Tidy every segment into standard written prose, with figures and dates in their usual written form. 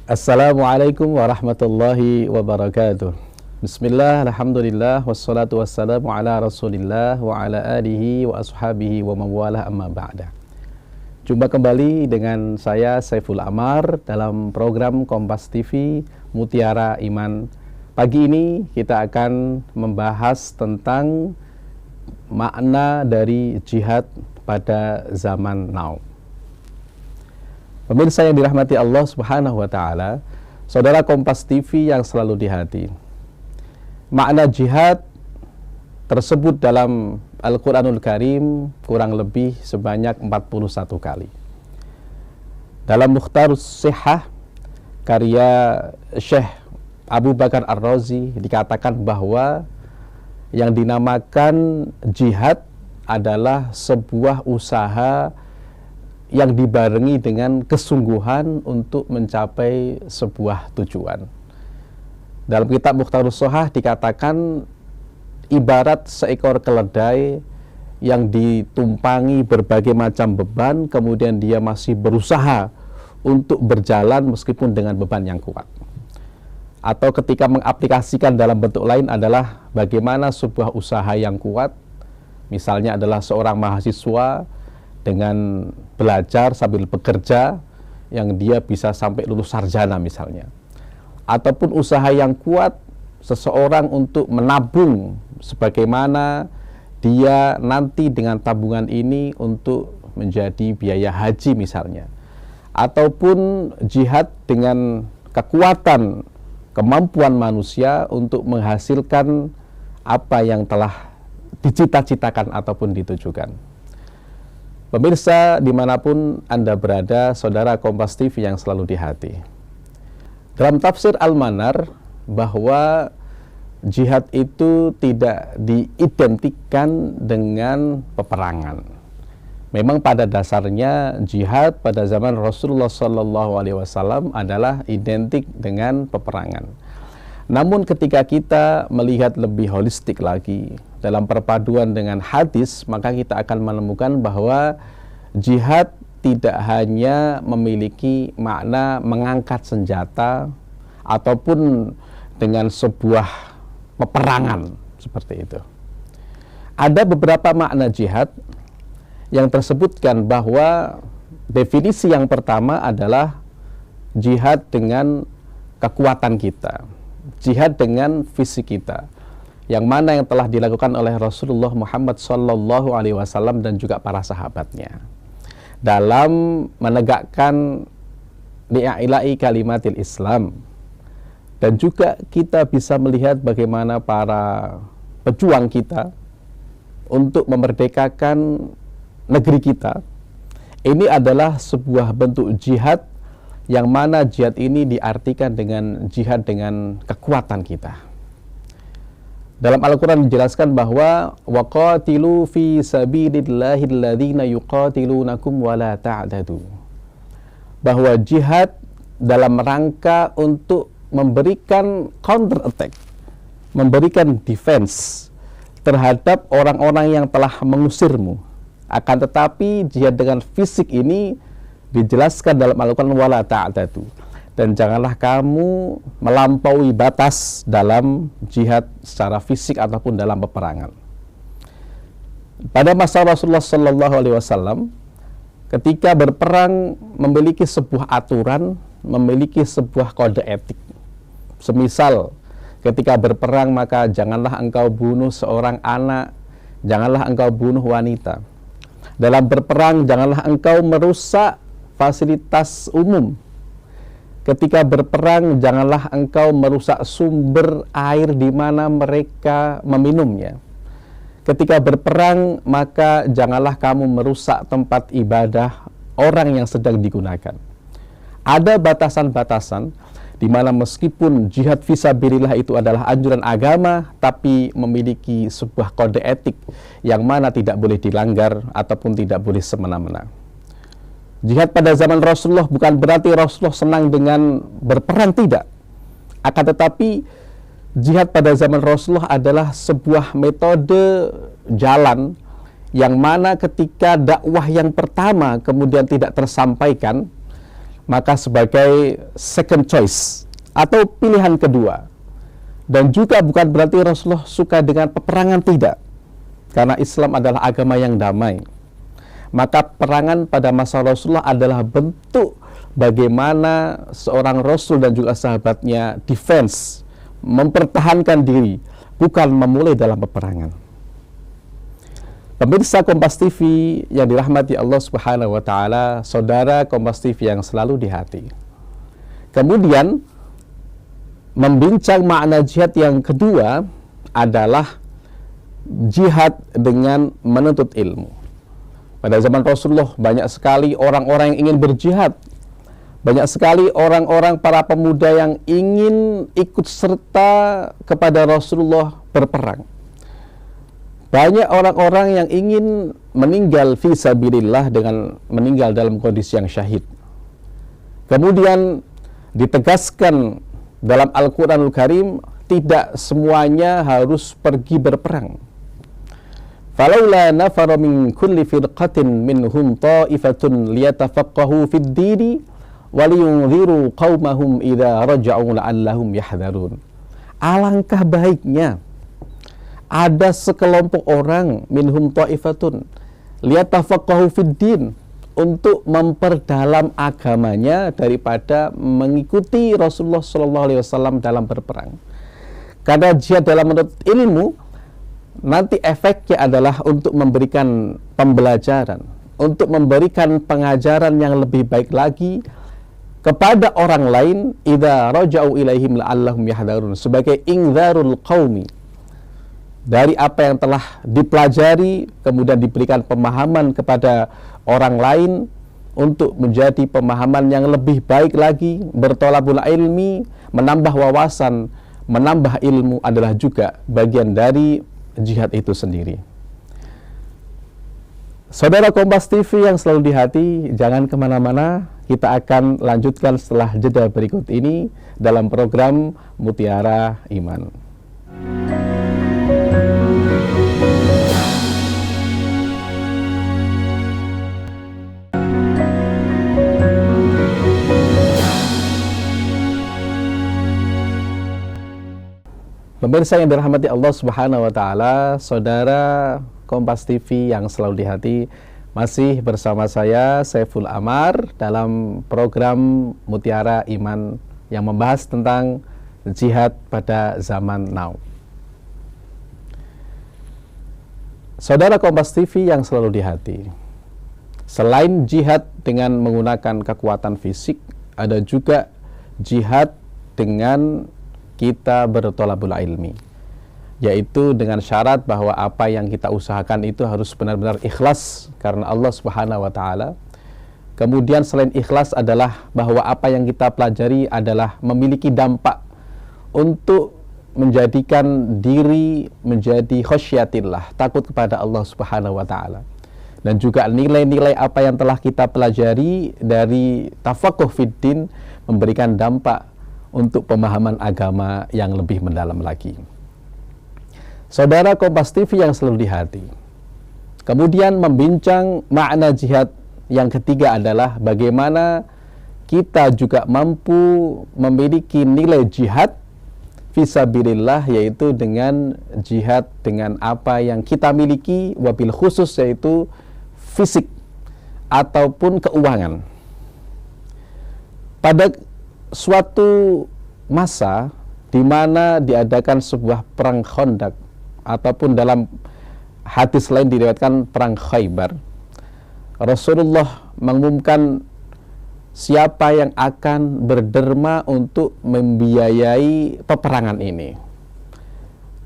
Assalamualaikum warahmatullahi wabarakatuh. Bismillah, alhamdulillah, wassalatu wassalamu ala rasulillah wa ala alihi wa ashabihi wa mawalah amma ba'da. Jumpa kembali dengan saya Saiful Amar dalam program Kompas TV Mutiara Iman. Pagi ini kita akan membahas tentang makna dari jihad pada zaman now. Pemirsa yang dirahmati Allah Subhanahu wa taala, saudara Kompas TV yang selalu di hati. Makna jihad tersebut dalam Al-Qur'anul Karim kurang lebih sebanyak 41 kali. Dalam Mukhtarus Shihah karya Syekh Abu Bakar Ar-Razi dikatakan bahwa yang dinamakan jihad adalah sebuah usaha yang dibarengi dengan kesungguhan untuk mencapai sebuah tujuan. Dalam kitab Mukhtarus Shihah dikatakan ibarat seekor keledai yang ditumpangi berbagai macam beban, kemudian dia masih berusaha untuk berjalan meskipun dengan beban yang kuat. Atau ketika mengaplikasikan dalam bentuk lain adalah bagaimana sebuah usaha yang kuat, misalnya adalah seorang mahasiswa dengan belajar sambil bekerja yang dia bisa sampai lulus sarjana misalnya. Ataupun usaha yang kuat seseorang untuk menabung sebagaimana dia nanti dengan tabungan ini untuk menjadi biaya haji misalnya. Ataupun jihad dengan kekuatan kemampuan manusia untuk menghasilkan apa yang telah dicita-citakan ataupun ditujukan. Pemirsa dimanapun Anda berada, saudara Kompas TV yang selalu di hati. Dalam tafsir Al-Manar bahwa jihad itu tidak diidentikan dengan peperangan. Memang pada dasarnya jihad pada zaman Rasulullah SAW adalah identik dengan peperangan. Namun ketika kita melihat lebih holistik lagi dalam perpaduan dengan hadis, maka kita akan menemukan bahwa jihad tidak hanya memiliki makna mengangkat senjata ataupun dengan sebuah peperangan seperti itu. Ada beberapa makna jihad yang tersebutkan bahwa definisi yang pertama adalah jihad dengan kekuatan kita, jihad dengan fisik kita, yang mana yang telah dilakukan oleh Rasulullah Muhammad SAW dan juga para sahabatnya dalam menegakkan li'a'ila'i kalimatil Islam. Dan juga kita bisa melihat bagaimana para pejuang kita untuk memerdekakan negeri kita. Ini adalah sebuah bentuk jihad yang mana jihad ini diartikan dengan jihad dengan kekuatan kita. Dalam Al-Quran dijelaskan bahwa waqatilu fi sabilillahi alladzina yuqatilunakum wala ta'tadu. Bahwa jihad dalam rangka untuk memberikan counter attack, memberikan defense terhadap orang-orang yang telah mengusirmu. Akan tetapi jihad dengan fisik ini dijelaskan dalam Al-Quran wala ta'tadu. Dan janganlah kamu melampaui batas dalam jihad secara fisik ataupun dalam peperangan. Pada masa Rasulullah SAW, ketika berperang memiliki sebuah aturan, memiliki sebuah kode etik. Semisal ketika berperang maka janganlah engkau bunuh seorang anak, janganlah engkau bunuh wanita. Dalam berperang janganlah engkau merusak fasilitas umum. Ketika berperang janganlah engkau merusak sumber air di mana mereka meminumnya. Ketika berperang maka janganlah kamu merusak tempat ibadah orang yang sedang digunakan. Ada batasan-batasan di mana meskipun jihad fisabilillah itu adalah anjuran agama, tapi memiliki sebuah kode etik yang mana tidak boleh dilanggar ataupun tidak boleh semena-mena. Jihad pada zaman Rasulullah bukan berarti Rasulullah senang dengan berperang, tidak. Akan tetapi jihad pada zaman Rasulullah adalah sebuah metode jalan yang mana ketika dakwah yang pertama kemudian tidak tersampaikan, maka sebagai second choice atau pilihan kedua. Dan juga bukan berarti Rasulullah suka dengan peperangan, tidak, karena Islam adalah agama yang damai. Maka perangan pada masa Rasulullah adalah bentuk bagaimana seorang Rasul dan juga sahabatnya defense, mempertahankan diri, bukan memulai dalam peperangan. Pemirsa Kompas TV yang dirahmati Allah Subhanahu wa taala, saudara Kompas TV yang selalu di hati. Kemudian membincang makna jihad yang kedua adalah jihad dengan menuntut ilmu. Pada zaman Rasulullah banyak sekali orang-orang yang ingin berjihad. Banyak sekali orang-orang para pemuda yang ingin ikut serta kepada Rasulullah berperang. Banyak orang-orang yang ingin meninggal fi sabilillah dengan meninggal dalam kondisi yang syahid. Kemudian ditegaskan dalam Al-Quranul Karim, tidak semuanya harus pergi berperang. Falaula nafara min kulli firqatin minhum ta'ifatun liyatafaqahu fid dini waliyunziru qaumahum idza raja'u la'allahum yahdharun. Alangkah baiknya ada sekelompok orang minhum ta'ifatun liyatafaqahu fid din, untuk memperdalam agamanya daripada mengikuti Rasulullah SAW dalam berperang. Karena jihad dalam menuntut ilmu nanti efeknya adalah untuk memberikan pembelajaran, untuk memberikan pengajaran yang lebih baik lagi kepada orang lain, idza raja'u ilaihim la'allahum yahdharun, sebagai ingdzarul qaumi, dari apa yang telah dipelajari kemudian diberikan pemahaman kepada orang lain untuk menjadi pemahaman yang lebih baik lagi. Bertolabul ilmi, menambah wawasan, menambah ilmu adalah juga bagian dari jihad itu sendiri. Saudara Kompas TV yang selalu di hati, jangan kemana-mana. Kita akan lanjutkan setelah jeda berikut ini dalam program Mutiara Iman. Pemirsa yang dirahmati Allah Subhanahu wa taala, saudara Kompas TV yang selalu di hati, masih bersama saya Saiful Amar dalam program Mutiara Iman yang membahas tentang jihad pada zaman now. Saudara Kompas TV yang selalu di hati, selain jihad dengan menggunakan kekuatan fisik, ada juga jihad dengan kita bertolabul ilmi, yaitu dengan syarat bahwa apa yang kita usahakan itu harus benar-benar ikhlas karena Allah Subhanahu wa taala. Kemudian selain ikhlas adalah bahwa apa yang kita pelajari adalah memiliki dampak untuk menjadikan diri menjadi khosyatillah, takut kepada Allah Subhanahu wa taala. Dan juga nilai-nilai apa yang telah kita pelajari dari tafaqquh fiddin memberikan dampak untuk pemahaman agama yang lebih mendalam lagi. Saudara Kompas TV yang selalu di hati, kemudian membincang makna jihad yang ketiga adalah bagaimana kita juga mampu memiliki nilai jihad fisabilillah, yaitu dengan jihad dengan apa yang kita miliki, wabil khusus yaitu fisik ataupun keuangan. Pada suatu masa di mana diadakan sebuah perang Khandaq, ataupun dalam hadis lain diriwayatkan perang Khaybar, Rasulullah mengumumkan siapa yang akan berderma untuk membiayai peperangan ini.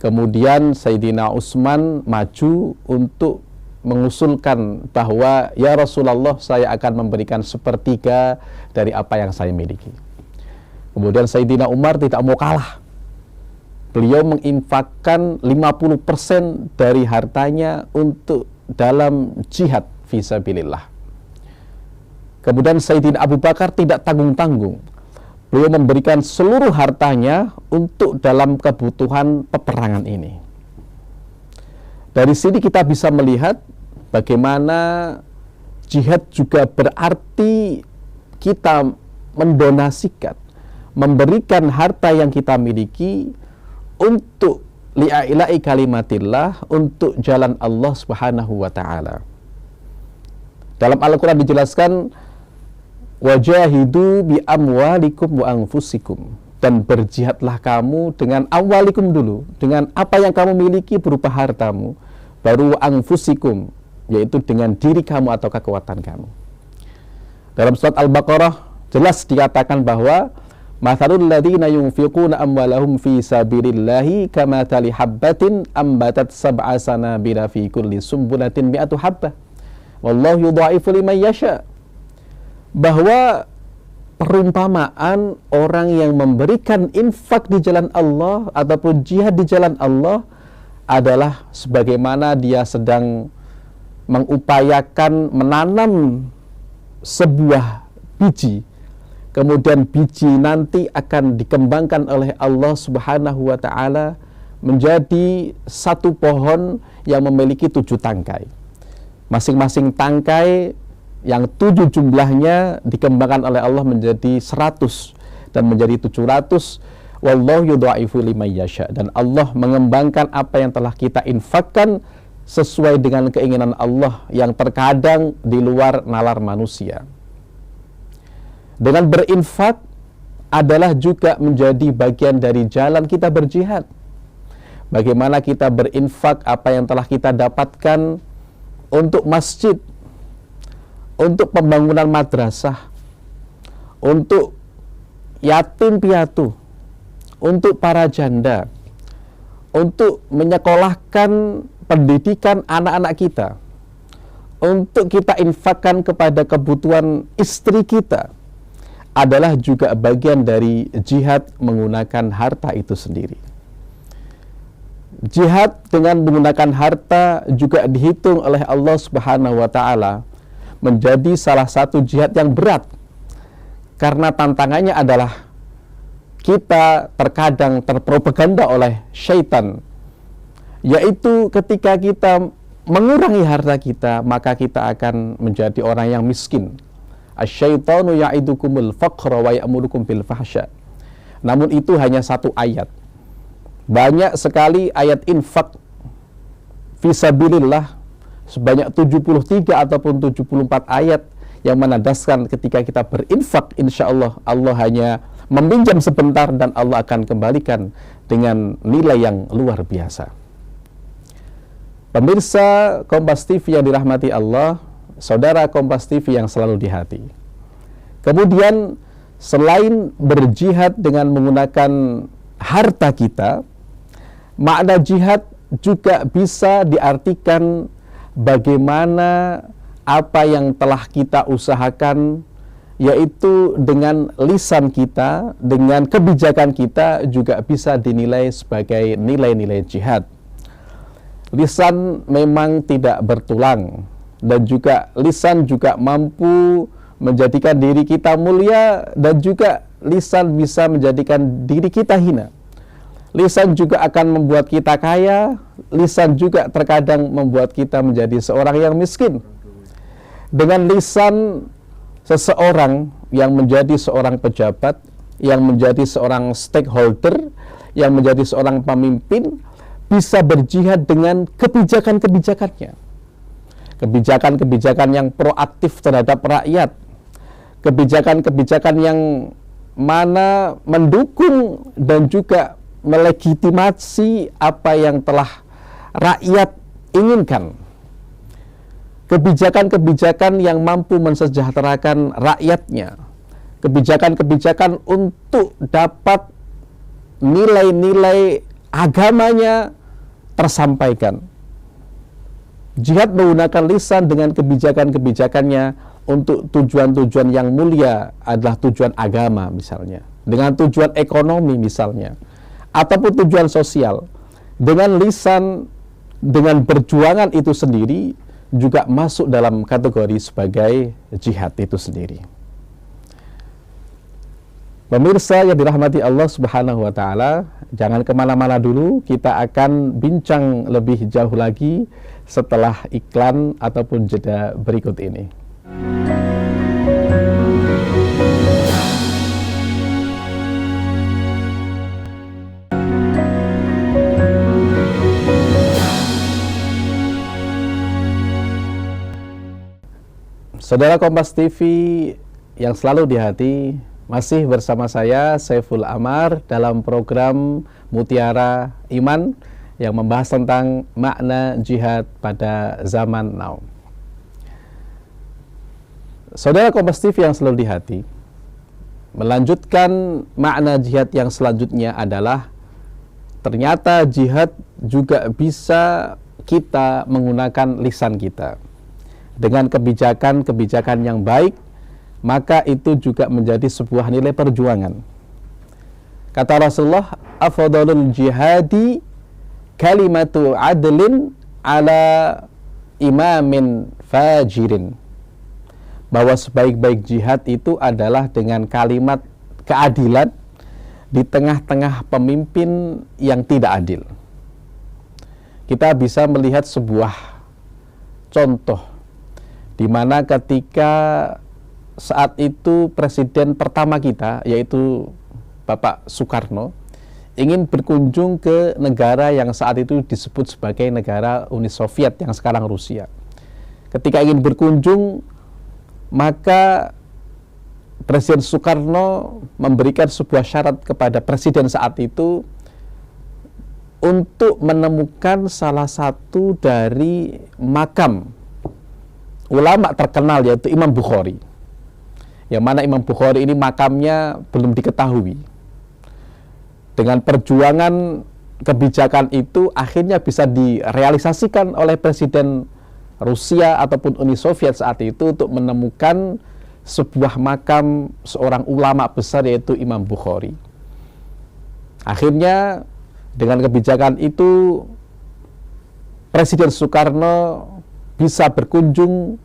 Kemudian Sayyidina Utsman maju untuk mengusulkan bahwa ya Rasulullah, saya akan memberikan sepertiga dari apa yang saya miliki. Kemudian Sayyidina Umar tidak mau kalah. Beliau menginfakkan 50% dari hartanya untuk dalam jihad fisabilillah. Kemudian Sayyidina Abu Bakar tidak tanggung-tanggung. Beliau memberikan seluruh hartanya untuk dalam kebutuhan peperangan ini. Dari sini kita bisa melihat bagaimana jihad juga berarti kita mendonasikan, memberikan harta yang kita miliki untuk li'ailai kalimatillah, untuk jalan Allah Subhanahu wa taala. Dalam Al-Qur'an dijelaskan, wajahidu bi amwalikum wa anfusikum, dan berjihadlah kamu dengan amwalikum dulu, dengan apa yang kamu miliki berupa hartamu, baru wa anfusikum, yaitu dengan diri kamu atau kekuatan kamu. Dalam surat Al-Baqarah jelas dikatakan bahwa mathalul ladzina yunfiquna amwalahum fi sabilillahi kamathali habbatin ambatat sab'a sanabila fi kulli sumbulatin mi'atu habbah wallahu yudha'ifu liman yasha. Bahwa perumpamaan orang yang memberikan infak di jalan Allah ataupun jihad di jalan Allah adalah sebagaimana dia sedang mengupayakan menanam sebuah biji, kemudian biji nanti akan dikembangkan oleh Allah Subhanahu wa taala menjadi satu pohon yang memiliki 7 tangkai. Masing-masing tangkai yang 7 jumlahnya dikembangkan oleh Allah menjadi 100 dan menjadi 700. Wallahu yudha'ifu liman yasha, dan Allah mengembangkan apa yang telah kita infakkan sesuai dengan keinginan Allah yang terkadang di luar nalar manusia. Dengan berinfak adalah juga menjadi bagian dari jalan kita berjihad. Bagaimana kita berinfak apa yang telah kita dapatkan untuk masjid, untuk pembangunan madrasah, untuk yatim piatu, untuk para janda, untuk menyekolahkan pendidikan anak-anak kita, untuk kita infakkan kepada kebutuhan istri kita, adalah juga bagian dari jihad menggunakan harta itu sendiri. Jihad dengan menggunakan harta juga dihitung oleh Allah Subhanahu wa taala menjadi salah satu jihad yang berat, karena tantangannya adalah kita terkadang terpropaganda oleh syaitan, yaitu ketika kita mengurangi harta kita, maka kita akan menjadi orang yang miskin. Asyaitanu ya'idukumul faqra wa ya'murukum bil fahsya. Namun itu hanya satu ayat. Banyak sekali ayat infak fisabilillah, sebanyak 73 ataupun 74 ayat yang menandaskan ketika kita berinfak, insya Allah, Allah hanya meminjam sebentar dan Allah akan kembalikan dengan nilai yang luar biasa. Pemirsa Kompas TV yang dirahmati Allah, saudara Kompas TV yang selalu di hati. Kemudian selain berjihad dengan menggunakan harta kita, makna jihad juga bisa diartikan bagaimana apa yang telah kita usahakan, yaitu dengan lisan kita, dengan kebijakan kita juga bisa dinilai sebagai nilai-nilai jihad. Lisan memang tidak bertulang, dan juga lisan juga mampu menjadikan diri kita mulia, dan juga lisan bisa menjadikan diri kita hina. Lisan juga akan membuat kita kaya, lisan juga terkadang membuat kita menjadi seorang yang miskin. Dengan lisan seseorang yang menjadi seorang pejabat, yang menjadi seorang stakeholder, yang menjadi seorang pemimpin, bisa berjihad dengan kebijakan-kebijakannya. Kebijakan-kebijakan yang proaktif terhadap rakyat, kebijakan-kebijakan yang mana mendukung dan juga melegitimasi apa yang telah rakyat inginkan. Kebijakan-kebijakan yang mampu mensejahterakan rakyatnya, kebijakan-kebijakan untuk dapat nilai-nilai agamanya tersampaikan. Jihad menggunakan lisan dengan kebijakan-kebijakannya untuk tujuan-tujuan yang mulia, adalah tujuan agama misalnya, dengan tujuan ekonomi misalnya, ataupun tujuan sosial. Dengan lisan, dengan perjuangan itu sendiri juga masuk dalam kategori sebagai jihad itu sendiri. Pemirsa yang dirahmati Allah Subhanahu wa taala, jangan kemana-mana dulu, kita akan bincang lebih jauh lagi setelah iklan ataupun jeda berikut ini. Saudara Kompas TV yang selalu di hati, masih bersama saya Saiful Amar dalam program Mutiara Iman yang membahas tentang makna jihad pada zaman now. Saudara Kompas TV yang selalu di hati, melanjutkan makna jihad yang selanjutnya adalah ternyata jihad juga bisa kita menggunakan lisan kita. Dengan kebijakan-kebijakan yang baik, maka itu juga menjadi sebuah nilai perjuangan. Kata Rasulullah, afdalul jihadi kalimatu adlin ala imamin fajirin. Bahwa sebaik-baik jihad itu adalah dengan kalimat keadilan di tengah-tengah pemimpin yang tidak adil. Kita bisa melihat sebuah contoh di mana ketika saat itu presiden pertama kita, yaitu Bapak Soekarno, ingin berkunjung ke negara yang saat itu disebut sebagai negara Uni Soviet yang sekarang Rusia. Ketika ingin berkunjung, maka Presiden Soekarno memberikan sebuah syarat kepada presiden saat itu untuk menemukan salah satu dari makam ulama terkenal, yaitu Imam Bukhari. Yang mana Imam Bukhari ini makamnya belum diketahui. Dengan perjuangan kebijakan itu akhirnya bisa direalisasikan oleh Presiden Rusia ataupun Uni Soviet saat itu untuk menemukan sebuah makam seorang ulama besar, yaitu Imam Bukhari. Akhirnya dengan kebijakan itu Presiden Soekarno bisa berkunjung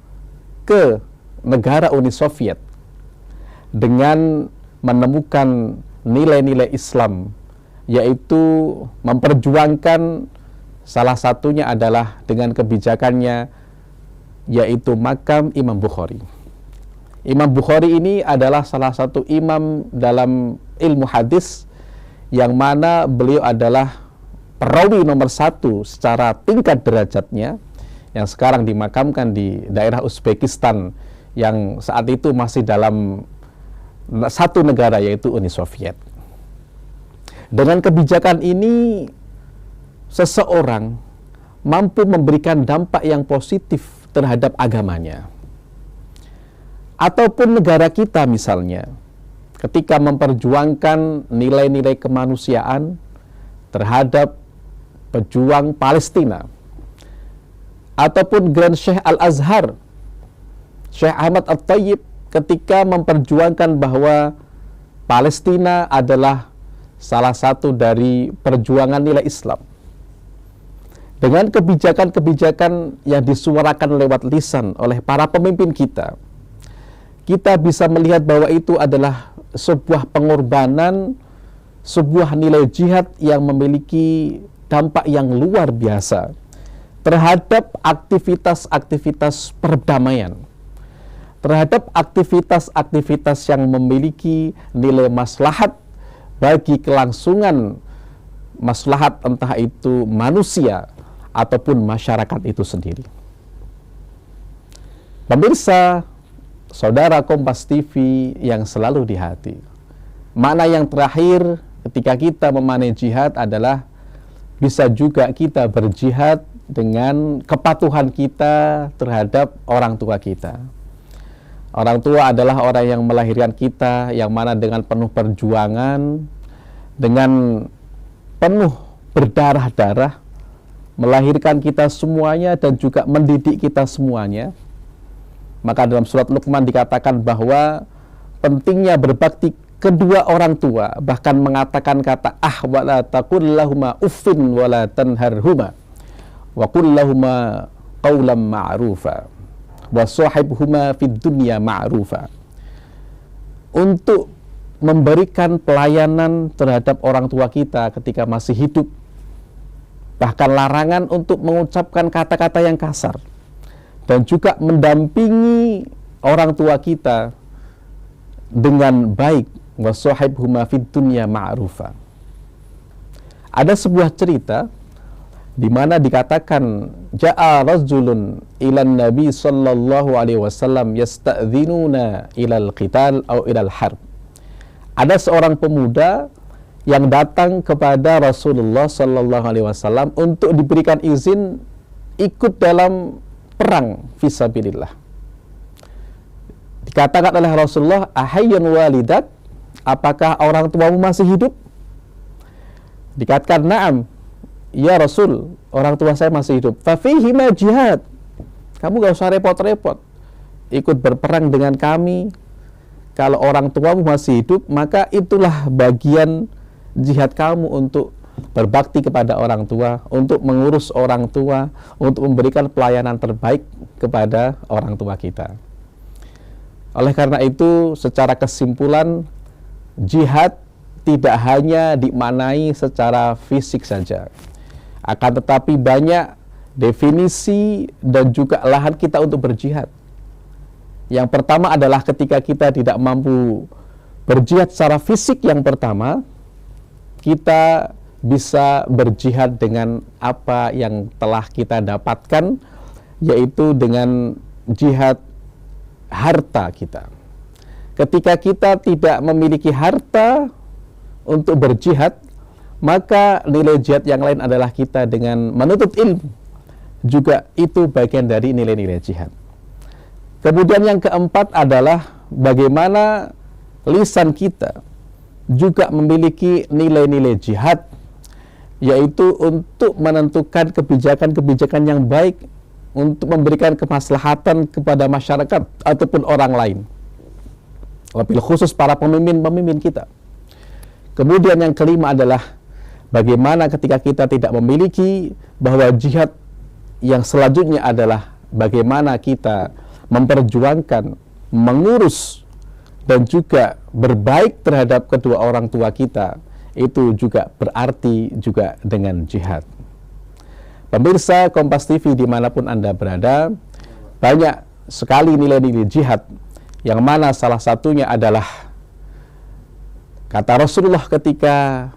ke negara Uni Soviet dengan menemukan nilai-nilai Islam, yaitu memperjuangkan salah satunya adalah dengan kebijakannya, yaitu makam Imam Bukhari. Imam Bukhari ini adalah salah satu imam dalam ilmu hadis yang mana beliau adalah perawi nomor 1 secara tingkat derajatnya, yang sekarang dimakamkan di daerah Uzbekistan yang saat itu masih dalam satu negara, yaitu Uni Soviet. Dengan kebijakan ini, seseorang mampu memberikan dampak yang positif terhadap agamanya. Ataupun negara kita misalnya, ketika memperjuangkan nilai-nilai kemanusiaan terhadap pejuang Palestina, ataupun Grand Sheikh Al-Azhar, Syekh Ahmad At-Thayyib, ketika memperjuangkan bahwa Palestina adalah salah satu dari perjuangan nilai Islam. Dengan kebijakan-kebijakan yang disuarakan lewat lisan oleh para pemimpin kita, kita bisa melihat bahwa itu adalah sebuah pengorbanan, sebuah nilai jihad yang memiliki dampak yang luar biasa terhadap aktivitas-aktivitas perdamaian, terhadap aktivitas-aktivitas yang memiliki nilai maslahat bagi kelangsungan maslahat, entah itu manusia ataupun masyarakat itu sendiri. Pemirsa, saudara Kompas TV yang selalu di hati, makna yang terakhir ketika kita memanai jihad adalah bisa juga kita berjihad dengan kepatuhan kita terhadap orang tua kita. Orang tua adalah orang yang melahirkan kita, yang mana dengan penuh perjuangan, dengan penuh berdarah-darah, melahirkan kita semuanya dan juga mendidik kita semuanya. Maka dalam surat Luqman dikatakan bahwa pentingnya berbakti kedua orang tua, bahkan mengatakan kata wala taqul lahuma uffin wala tanharhuma wa qul lahuma qawlan ma'rufa wa sahibhuma fid dunya ma'rufa. Untuk memberikan pelayanan terhadap orang tua kita ketika masih hidup, bahkan larangan untuk mengucapkan kata-kata yang kasar, dan juga mendampingi orang tua kita dengan baik, wa sahibhuma fid dunya ma'rufa. Ada sebuah cerita di mana dikatakan ja'a rajulun ilan nabi sallallahu alaihi wasallam yasta'dzinuna ilal qital atau ilal harb. Ada seorang pemuda yang datang kepada Rasulullah sallallahu alaihi wasallam untuk diberikan izin ikut dalam perang fisabilillah. Dikatakan oleh Rasulullah, ahayyun walidak, apakah orang tuamu masih hidup? Dikatakan, na'am, ya Rasul, orang tua saya masih hidup. Fafihima jihad, kamu gak usah repot-repot ikut berperang dengan kami. Kalau orang tuamu masih hidup, maka itulah bagian jihad kamu untuk berbakti kepada orang tua, untuk mengurus orang tua, untuk memberikan pelayanan terbaik kepada orang tua kita. Oleh karena itu, secara kesimpulan, jihad tidak hanya dimaknai secara fisik saja, akan tetapi banyak definisi dan juga lahan kita untuk berjihad. Yang pertama adalah ketika kita tidak mampu berjihad secara fisik, yang pertama, kita bisa berjihad dengan apa yang telah kita dapatkan, yaitu dengan jihad harta kita. Ketika kita tidak memiliki harta untuk berjihad, maka nilai jihad yang lain adalah kita dengan menuntut ilmu. Juga itu bagian dari nilai-nilai jihad. Kemudian yang keempat adalah bagaimana lisan kita juga memiliki nilai-nilai jihad, yaitu untuk menentukan kebijakan-kebijakan yang baik, untuk memberikan kemaslahatan kepada masyarakat ataupun orang lain, wabil khusus para pemimpin-pemimpin kita. Kemudian yang kelima adalah bagaimana ketika kita tidak memiliki, bahwa jihad yang selanjutnya adalah bagaimana kita memperjuangkan, mengurus, dan juga berbaik terhadap kedua orang tua kita. Itu juga berarti juga dengan jihad. Pemirsa Kompas TV dimanapun Anda berada, banyak sekali nilai-nilai jihad, yang mana salah satunya adalah kata Rasulullah ketika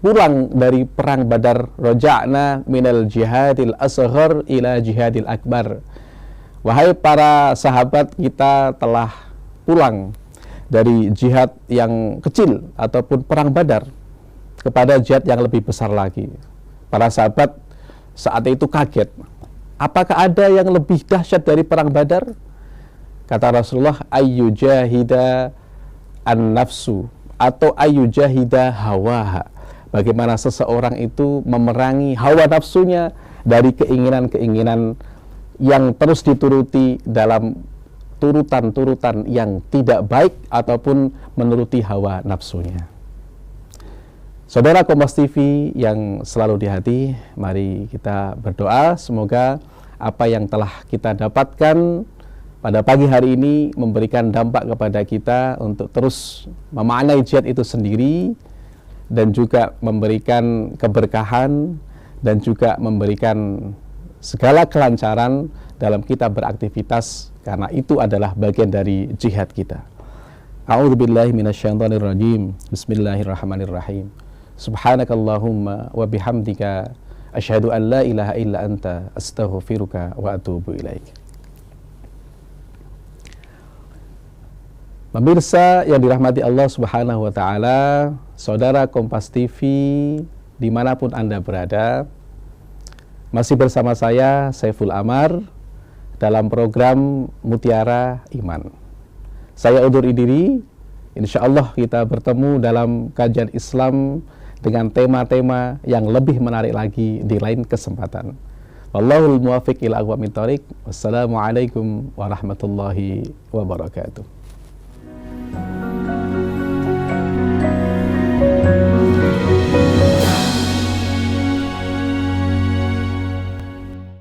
pulang dari perang Badar, roja'na minal jihadil asghar ila jihadil akbar. Wahai para sahabat, kita telah pulang dari jihad yang kecil ataupun perang Badar kepada jihad yang lebih besar lagi. Para sahabat saat itu kaget. Apakah ada yang lebih dahsyat dari perang Badar? Kata Rasulullah, ayyu jahida an-nafsu, atau ayyu jahida hawaha. Bagaimana seseorang itu memerangi hawa nafsunya dari keinginan-keinginan yang terus dituruti dalam turutan-turutan yang tidak baik ataupun menuruti hawa nafsunya. Saudara Kompas TV yang selalu di hati, mari kita berdoa semoga apa yang telah kita dapatkan pada pagi hari ini memberikan dampak kepada kita untuk terus memaknai jihad itu sendiri, dan juga memberikan keberkahan dan juga memberikan segala kelancaran dalam kita beraktivitas, karena itu adalah bagian dari jihad kita. A'udzubillahi minasyaitonirrajim. Bismillahirrahmanirrahim. Subhanakallahumma wa bihamdika asyhadu an la ilaha illa anta astaghfiruka wa atubu ilaik. Pemirsa yang dirahmati Allah Subhanahu wa taala, saudara Kompas TV dimanapun Anda berada, masih bersama saya Saiful Amar dalam program Mutiara Iman. Saya undur diri, insya Allah kita bertemu dalam kajian Islam dengan tema-tema yang lebih menarik lagi di lain kesempatan. Wallahul muwaffiq ila aqwamit thoriq. Wassalamualaikum warahmatullahi wabarakatuh.